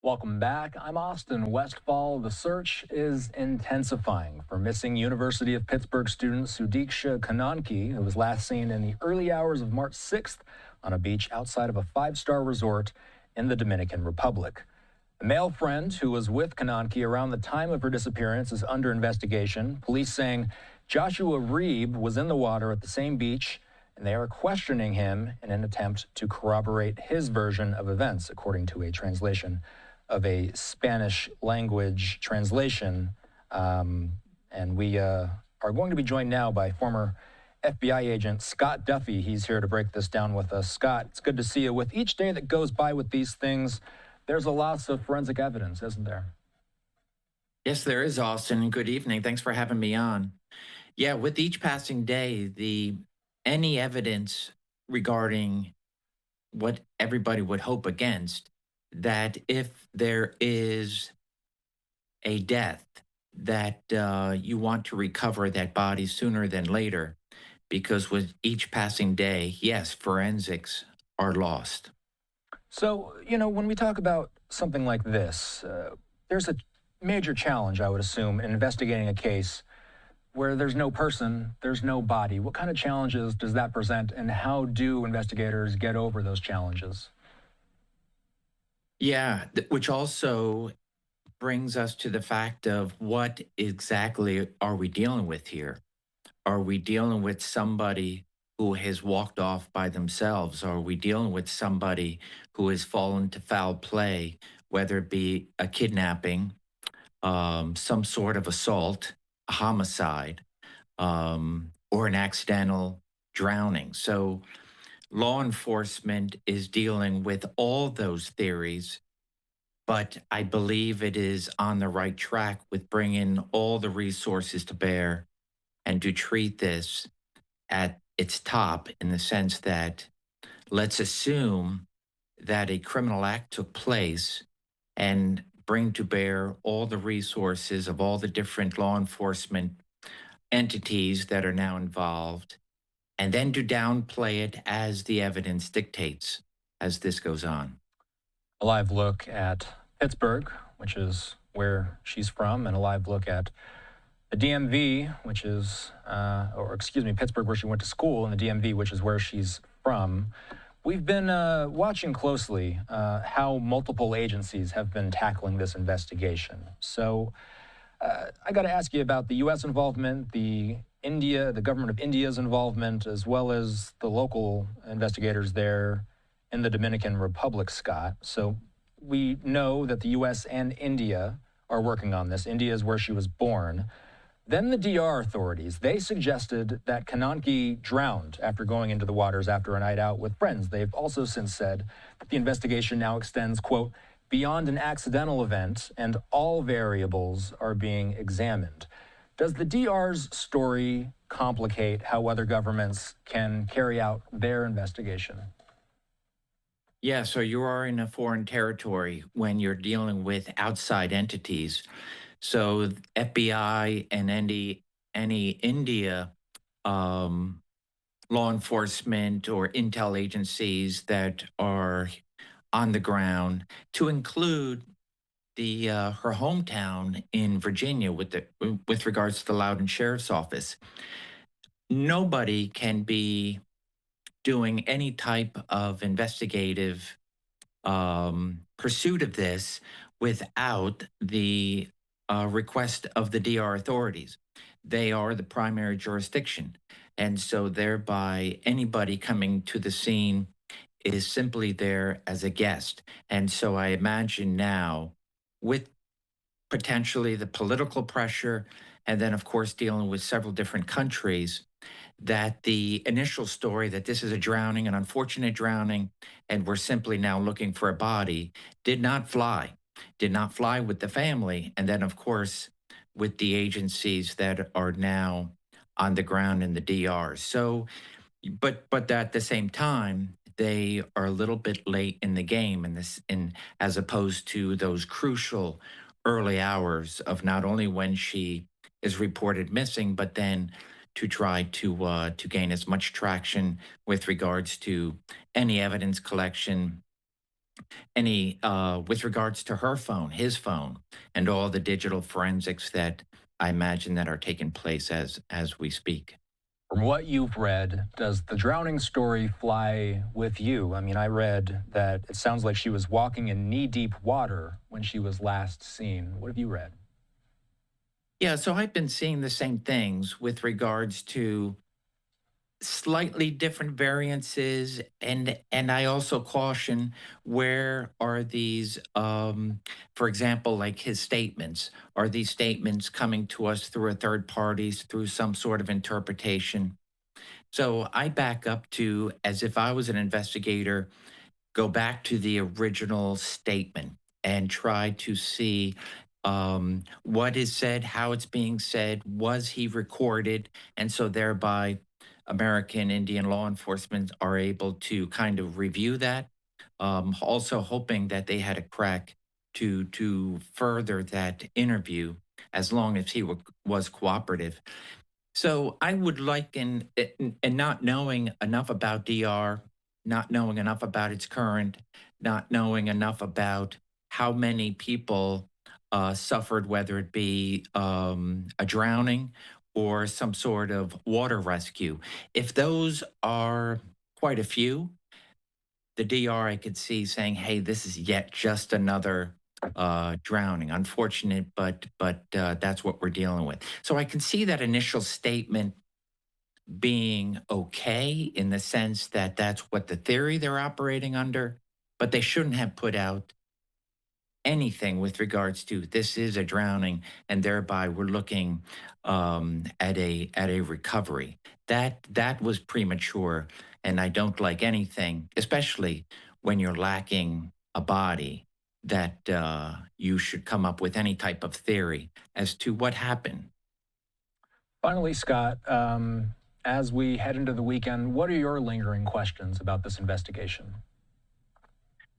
Welcome back. I'm Austin Westfall. The search is intensifying for missing University of Pittsburgh student Sudiksha Konanki, who was last seen in the early hours of March 6th on a beach outside of a five-star resort in the Dominican Republic. A male friend who was with Konanki around the time of her disappearance is under investigation. Police saying Joshua Reeb was in the water at the same beach, and they are questioning him in an attempt to corroborate his version of events, according to a translation of a Spanish language translation. And we are going to be joined now by former FBI agent Scott Duffy. He's here to break this down with us. Scott, it's good to see you. With each day that goes by with these things, there's a loss of forensic evidence, isn't there? Yes, there is, Austin. Good evening. Thanks for having me on. Yeah, with each passing day, any evidence regarding what everybody would hope against, that if there is a death, that you want to recover that body sooner than later, because with each passing day, yes, forensics are lost. So, when we talk about something like this, there's a major challenge, I would assume, in investigating a case where there's no person, there's no body. What kind of challenges does that present, and how do investigators get over those challenges? Yeah, which also brings us to the fact of what exactly are we dealing with here? Are we dealing with somebody who has walked off by themselves? Are we dealing with somebody who has fallen to foul play, whether it be a kidnapping, some sort of assault, a homicide, or an accidental drowning? So law enforcement is dealing with all those theories, but I believe it is on the right track with bringing all the resources to bear and to treat this at its top, in the sense that let's assume that a criminal act took place and bring to bear all the resources of all the different law enforcement entities that are now involved, and then to downplay it as the evidence dictates as this goes on. A live look at Pittsburgh, which is where she's from, and a live look at the DMV, which is, Pittsburgh, where she went to school, and the DMV, which is where she's from. We've been watching closely how multiple agencies have been tackling this investigation. So I got to ask you about the U.S. involvement, the government of India's involvement, as well as the local investigators there in the Dominican Republic, Scott. So we know that the U.S. and India are working on this. India is where she was born. Then the DR authorities, they suggested that Konanki drowned after going into the waters after a night out with friends. They've also since said that the investigation now extends, quote, beyond an accidental event, and all variables are being examined. Does the DR's story complicate how other governments can carry out their investigation? Yeah, so you are in a foreign territory when you're dealing with outside entities. So FBI and any India law enforcement or intel agencies that are on the ground, to include her hometown in Virginia with regards to the Loudoun Sheriff's Office. Nobody can be doing any type of investigative pursuit of this without the request of the DR authorities. They are the primary jurisdiction. And so thereby anybody coming to the scene is simply there as a guest. And so I imagine now, with potentially the political pressure, and then of course dealing with several different countries, that the initial story that this is a drowning, an unfortunate drowning, and we're simply now looking for a body, did not fly with the family. And then of course with the agencies that are now on the ground in the DR. So, but at the same time, they are a little bit late in the game as opposed to those crucial early hours of not only when she is reported missing, but then to try to gain as much traction with regards to any evidence collection with regards to her phone, his phone, and all the digital forensics that I imagine that are taking place as we speak. From what you've read, does the drowning story fly with you? I mean, I read that it sounds like she was walking in knee-deep water when she was last seen. What have you read? Yeah, so I've been seeing the same things with regards to slightly different variances, and I also caution, where are these, for example, like his statements, are these statements coming to us through a third parties, through some sort of interpretation? So I back up to, as if I was an investigator, go back to the original statement and try to see what is said, how it's being said, was he recorded? And so thereby, American Indian law enforcement are able to kind of review that. Also hoping that they had a crack to further that interview as long as he was cooperative. So I would like, in not knowing enough about DR, not knowing enough about its current, not knowing enough about how many people suffered, whether it be a drowning or some sort of water rescue. If those are quite a few, the DR I could see saying, "Hey, this is yet just another drowning. Unfortunate, but that's what we're dealing with." So I can see that initial statement being okay in the sense that that's what the theory they're operating under, but they shouldn't have put out anything with regards to this is a drowning, and thereby we're looking at a recovery. That was premature, and I don't like anything, especially when you're lacking a body, that you should come up with any type of theory as to what happened. Finally, Scott, as we head into the weekend, what are your lingering questions about this investigation?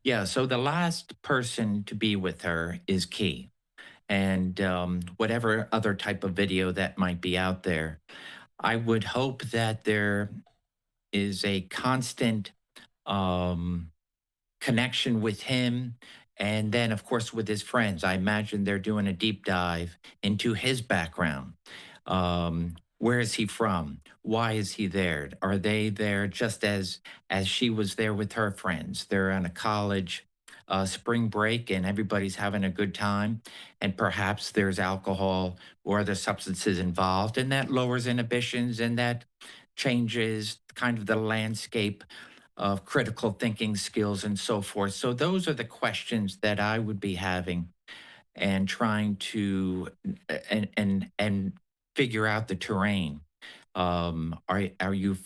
Yeah, so the last person to be with her is key. And whatever other type of video that might be out there, I would hope that there is a constant um, connection with him. And then, of course, with his friends. I imagine they're doing a deep dive into his background. Where is he from? Why is he there? Are they there just as she was there with her friends? They're on a college spring break and everybody's having a good time. And perhaps there's alcohol or other substances involved, and that lowers inhibitions and that changes kind of the landscape of critical thinking skills and so forth. So those are the questions that I would be having and trying to and figure out the terrain. Are you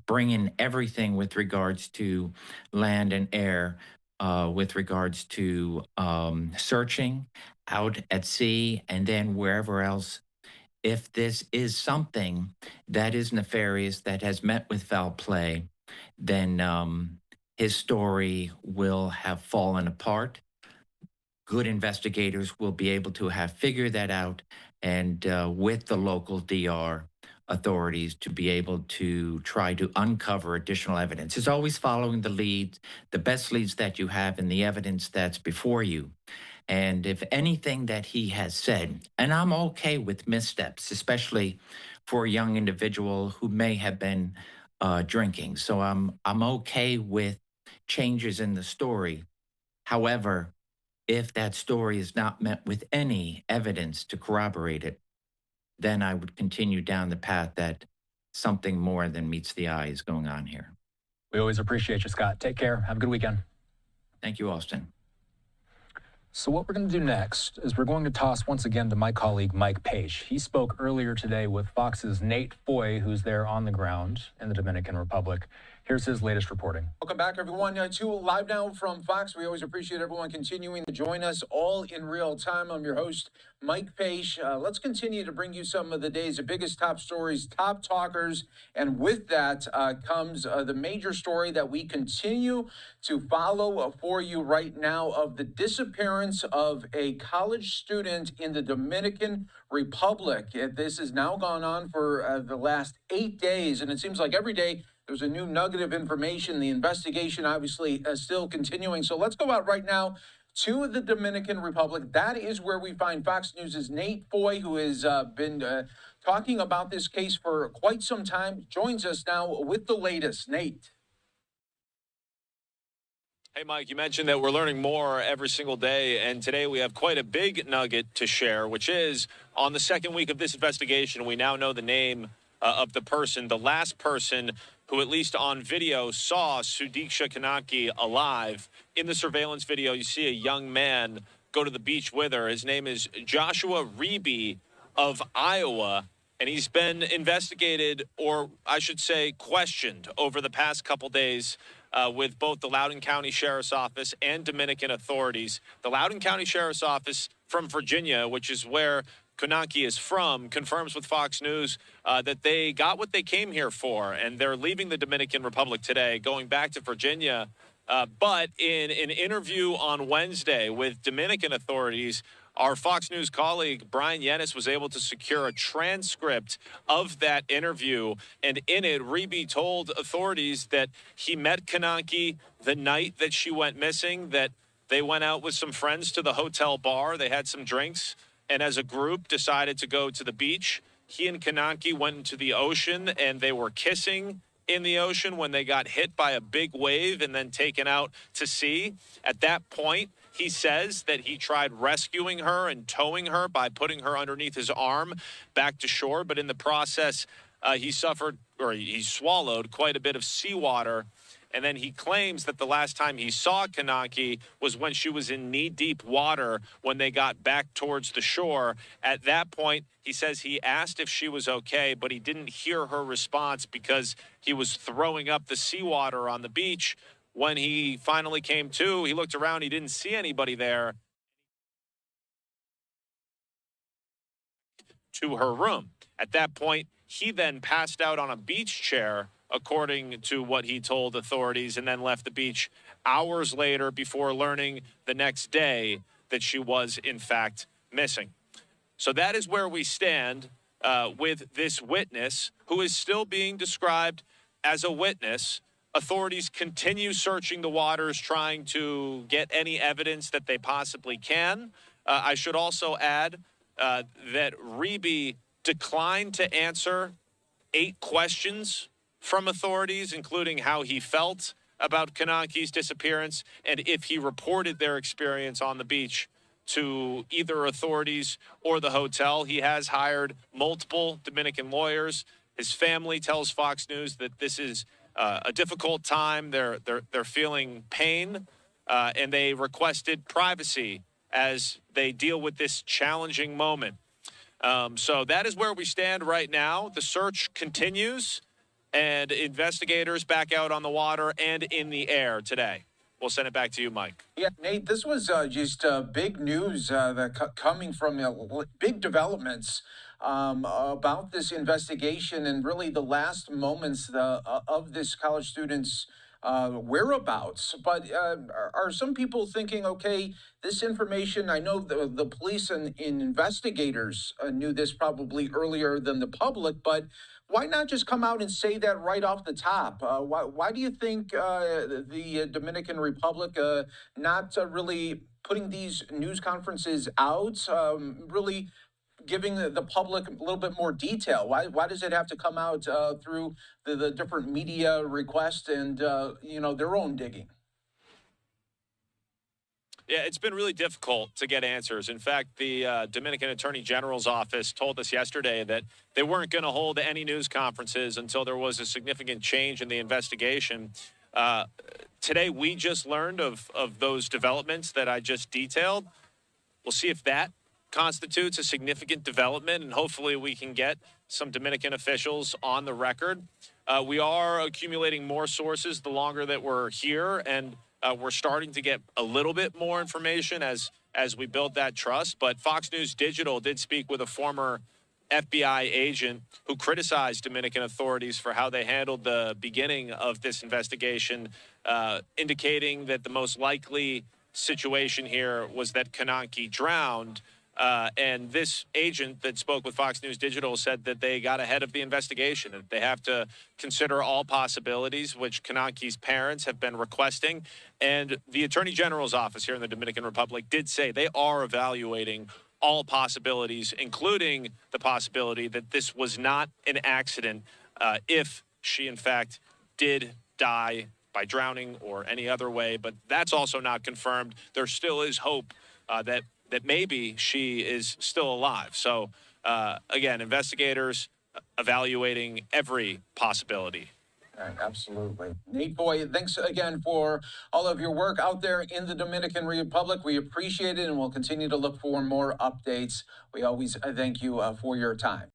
bringing everything with regards to land and air, with regards to searching out at sea and then wherever else? If this is something that is nefarious, that has met with foul play, then his story will have fallen apart. Good investigators will be able to have figured that out, and with the local DR authorities to be able to try to uncover additional evidence. It's always following the leads, the best leads that you have, and the evidence that's before you. And if anything that he has said, and I'm okay with missteps, especially for a young individual who may have been drinking. So I'm okay with changes in the story. However, if that story is not met with any evidence to corroborate it, then I would continue down the path that something more than meets the eye is going on here. We always appreciate you, Scott. Take care. Have a good weekend. Thank you, Austin. So what we're going to do next is we're going to toss once again to my colleague, Mike Pache. He spoke earlier today with Fox's Nate Foy, who's there on the ground in the Dominican Republic. Here's his latest reporting. Welcome back, everyone, to Live Now from Fox. We always appreciate everyone continuing to join us all in real time. I'm your host, Mike Pache. Let's continue to bring you some of the day's biggest top stories, top talkers. And with that comes the major story that we continue to follow for you right now of the disappearance of a college student in the Dominican Republic. This has now gone on for the last 8 days, and it seems like every day There's a new nugget of information. The investigation obviously is still continuing. So let's go out right now to the Dominican Republic. That is where we find Fox News' Nate Foy, who has been talking about this case for quite some time. Joins us now with the latest. Nate. Hey, Mike, you mentioned that we're learning more every single day, and today we have quite a big nugget to share, which is on the second week of this investigation, we now know the name of the person, the last person who, at least on video, saw Sudiksha Konanki alive. In the surveillance video, you see a young man go to the beach with her. His name is Joshua Reby of Iowa, and he's been investigated, or I should say questioned, over the past couple days with both the Loudoun County Sheriff's Office and Dominican authorities. The Loudoun County Sheriff's Office from Virginia, which is where Konanki is from, confirms with Fox News that they got what they came here for, and they're leaving the Dominican Republic today, going back to Virginia. But in an interview on Wednesday with Dominican authorities, our Fox News colleague, Brian Yennis, was able to secure a transcript of that interview. And in it, Reby told authorities that he met Konanki the night that she went missing, that they went out with some friends to the hotel bar. They had some drinks, and as a group decided to go to the beach. He and Konanki went into the ocean, and they were kissing in the ocean when they got hit by a big wave and then taken out to sea. At that point, he says that he tried rescuing her and towing her by putting her underneath his arm back to shore. But in the process, he swallowed quite a bit of seawater. And then he claims that the last time he saw Konanki was when she was in knee-deep water when they got back towards the shore. At that point, he says he asked if she was okay, but he didn't hear her response because he was throwing up the seawater on the beach. When he finally came to, he looked around, he didn't see anybody there. To her room. At that point, he then passed out on a beach chair, according to what he told authorities, and then left the beach hours later before learning the next day that she was, in fact, missing. So that is where we stand with this witness, who is still being described as a witness. Authorities continue searching the waters, trying to get any evidence that they possibly can. I should also add that Reby declined to answer 8 questions from authorities, including how he felt about Konanki's disappearance and if he reported their experience on the beach to either authorities or the hotel. He has hired multiple Dominican lawyers. His family tells Fox News that this is a difficult time. They're feeling pain, and they requested privacy as they deal with this challenging moment. So that is where we stand right now. The search continues, and investigators back out on the water and in the air today. We'll send it back to you, Mike. Yeah, Nate, this was just big news coming from big developments about this investigation and really the last moments of this college student's whereabouts. But are some people thinking, okay, this information, I know the police and investigators knew this probably earlier than the public, but why not just come out and say that right off the top? Why do you think the Dominican Republic not really putting these news conferences out, really giving the public a little bit more detail? Why does it have to come out through the different media requests and their own digging? Yeah, it's been really difficult to get answers. In fact, the Dominican Attorney General's office told us yesterday that they weren't going to hold any news conferences until there was a significant change in the investigation. Today, we just learned of those developments that I just detailed. We'll see if that constitutes a significant development, and hopefully we can get some Dominican officials on the record. We are accumulating more sources the longer that we're here, and we're starting to get a little bit more information as we build that trust. But Fox News Digital did speak with a former FBI agent who criticized Dominican authorities for how they handled the beginning of this investigation, indicating that the most likely situation here was that Konanki drowned. And this agent that spoke with Fox News Digital said that they got ahead of the investigation, and they have to consider all possibilities, which Konanki's parents have been requesting. And the Attorney General's office here in the Dominican Republic did say they are evaluating all possibilities, including the possibility that this was not an accident if she, in fact, did die by drowning or any other way. But that's also not confirmed. There still is hope that maybe she is still alive. So, again, investigators evaluating every possibility. Right, absolutely. Nate Foy, thanks again for all of your work out there in the Dominican Republic. We appreciate it, and we'll continue to look for more updates. We always thank you for your time.